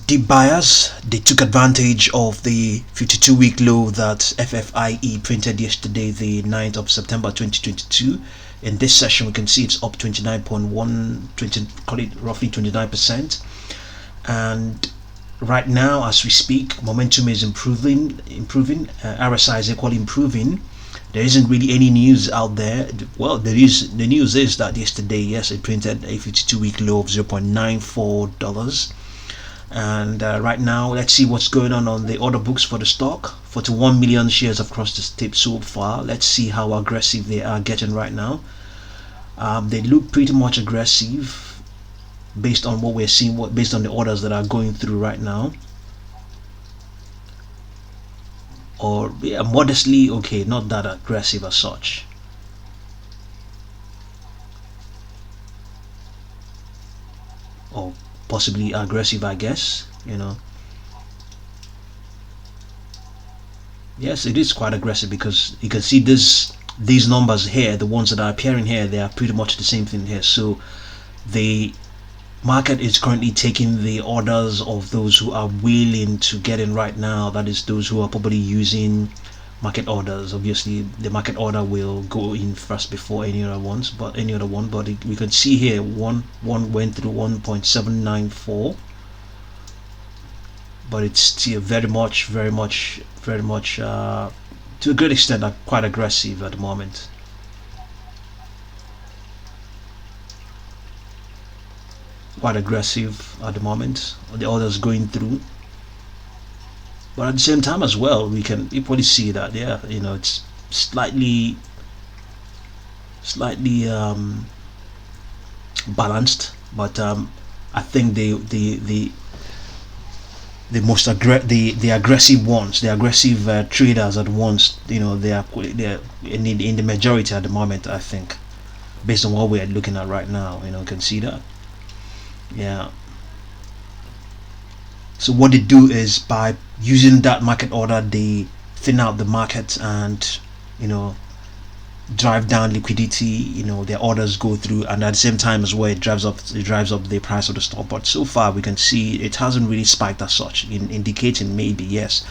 Deep buyers, they took advantage of the 52-week low that FFIE printed yesterday, the 9th of September 2022. In this session, we can see it's up 29.1, call it roughly 29%. And right now, as we speak, momentum is improving. RSI is equally improving. There isn't really any news out there. Well, the news is that yesterday, yes, it printed a 52-week low of $0.94. And right now, let's see what's going on the order books for the stock. 41 million shares have crossed the tape so far. Let's see how aggressive they are getting right now. They look pretty much aggressive based on what we're seeing, based on the orders that are going through right now. Or yeah, modestly okay, not that aggressive as such. Or possibly aggressive, I guess, Yes, it is quite aggressive, because you can see these numbers here, the ones that are appearing here, they are pretty much the same thing here. So the market is currently taking the orders of those who are willing to get in right now. That is those who are probably using market orders. Obviously the market order will go in first before any other one, but we can see here one went through 1.794, but it's still very much to a great extent quite aggressive at the moment. The orders going through. But at the same time as well, we can equally see that it's slightly balanced. But I think the aggressive ones, the aggressive traders at once, they are in the majority at the moment, I think, based on what we are looking at right now. You can see that. Yeah. So what they do is, by using that market order, they thin out the market and drive down liquidity. Their orders go through, and at the same time as well, it drives up the price of the stock. But so far we can see it hasn't really spiked as such, indicating maybe yes,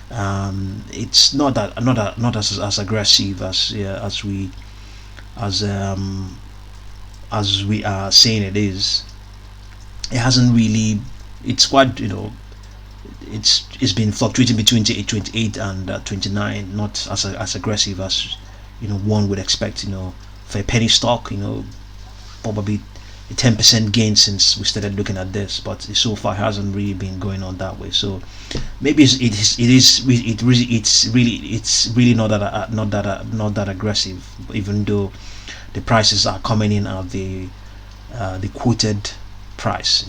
it's not as aggressive as we are saying it is. It hasn't really. It's quite, it's been fluctuating between 28 and 29, not as aggressive as one would expect. For a penny stock, probably a 10% gain since we started looking at this, but so far hasn't really been going on that way. So maybe it's really not that aggressive, even though the prices are coming in at the quoted price.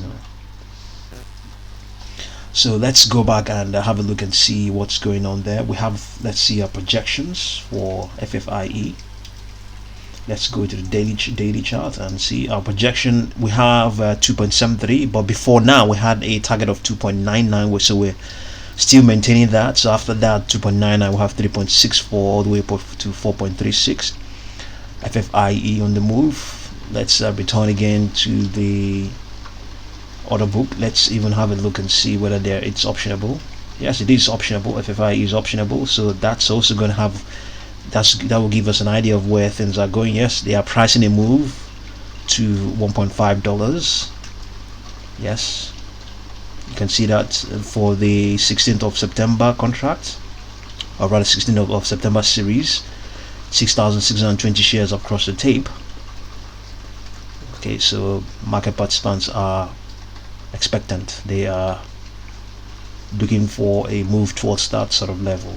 So let's go back and have a look and see what's going on there. Let's see our projections for FFIE. Let's go to the daily chart and see our projection. We have 2.73, but before now we had a target of 2.99, so we're still maintaining that. So after that 2.99, we have 3.64 all the way up to 4.36. FFIE on the move. Let's return again to the order book. Let's even have a look and see whether it's optionable. Yes, it is optionable. FFIE is optionable, so that's also going to have that will give us an idea of where things are going. Yes, they are pricing a move to $1.5. Yes, you can see that for the 16th of September contract, or rather 16th of September series. 6,620 shares across the tape. Okay, so market participants are expectant. They are looking for a move towards that sort of level.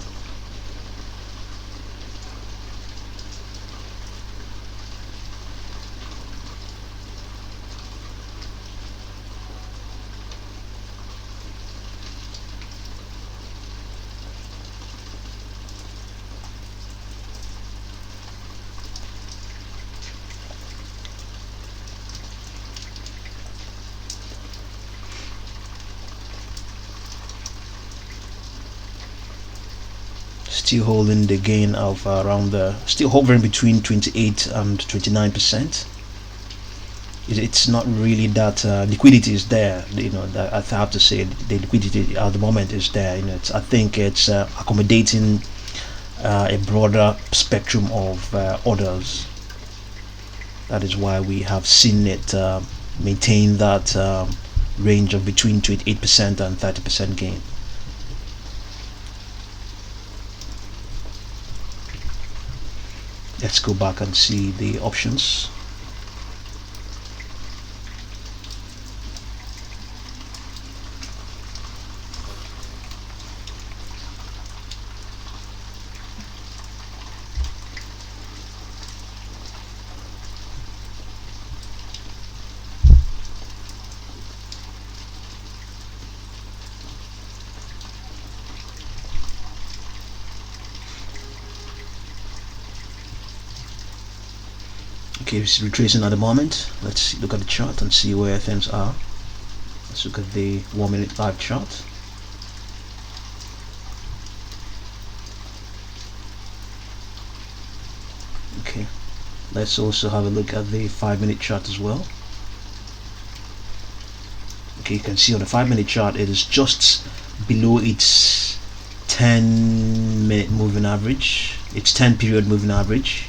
Still holding the gain of still hovering between 28 and 29%. it's not really that liquidity is there. You know, that I have to say the liquidity at the moment is there. You know, I think it's accommodating a broader spectrum of orders. That is why we have seen it maintain that range of between 28% and 30% gain. Let's go back and see the options. Okay, it's retracing at the moment. Let's look at the chart and see where things are. Let's look at the 1 minute live chart. Okay, let's also have a look at the 5 minute chart as well. Okay, you can see on the 5 minute chart it is just below its 10-minute moving average, its 10 period moving average.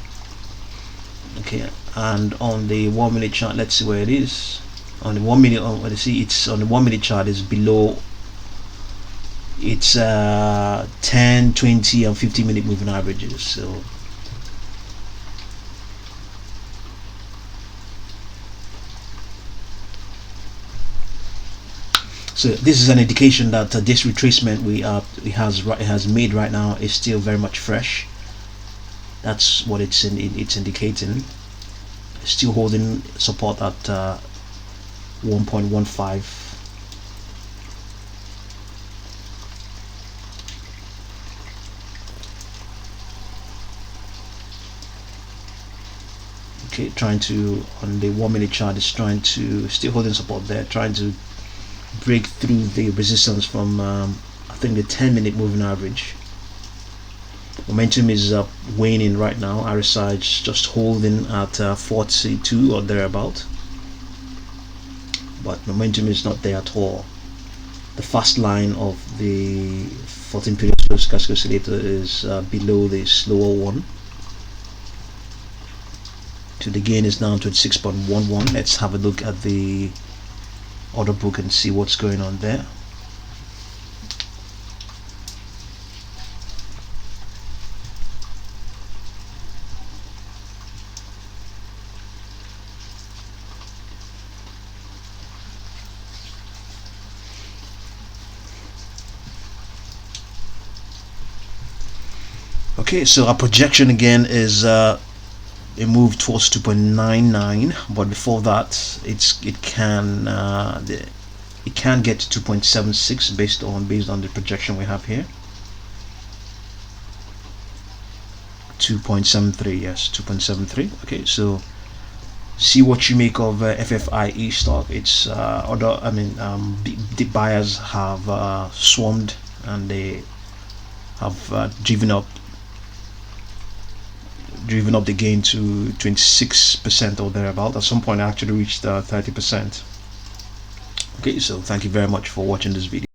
Okay, and on the 1 minute chart, let's see where it is. On the 1 minute, let's see, it's on the 1 minute chart is below its 10, 20 and 50-minute moving averages. So this is an indication that this retracement it has made right now is still very much fresh. That's what it's indicating. Still holding support at 1.15. Okay, trying to, on the 1 minute chart, is trying to still holding support there, trying to break through the resistance from I think the 10-minute moving average. Momentum is waning right now. RSI is just holding at 42 or thereabout, but momentum is not there at all. The fast line of the 14 period slow stochastic oscillator is below the slower one. So the gain is down to 6.11. Let's have a look at the order book and see what's going on there. Okay, so our projection again is a move towards 2.99, but before that it can get to 2.76 based on the projection we have here. 2.73, yes, 2.73. Okay, so see what you make of FFIE stock. It's the buyers have swarmed and they have driven up the gain to 26% or thereabout. At some point I actually reached 30%. Okay, so thank you very much for watching this video.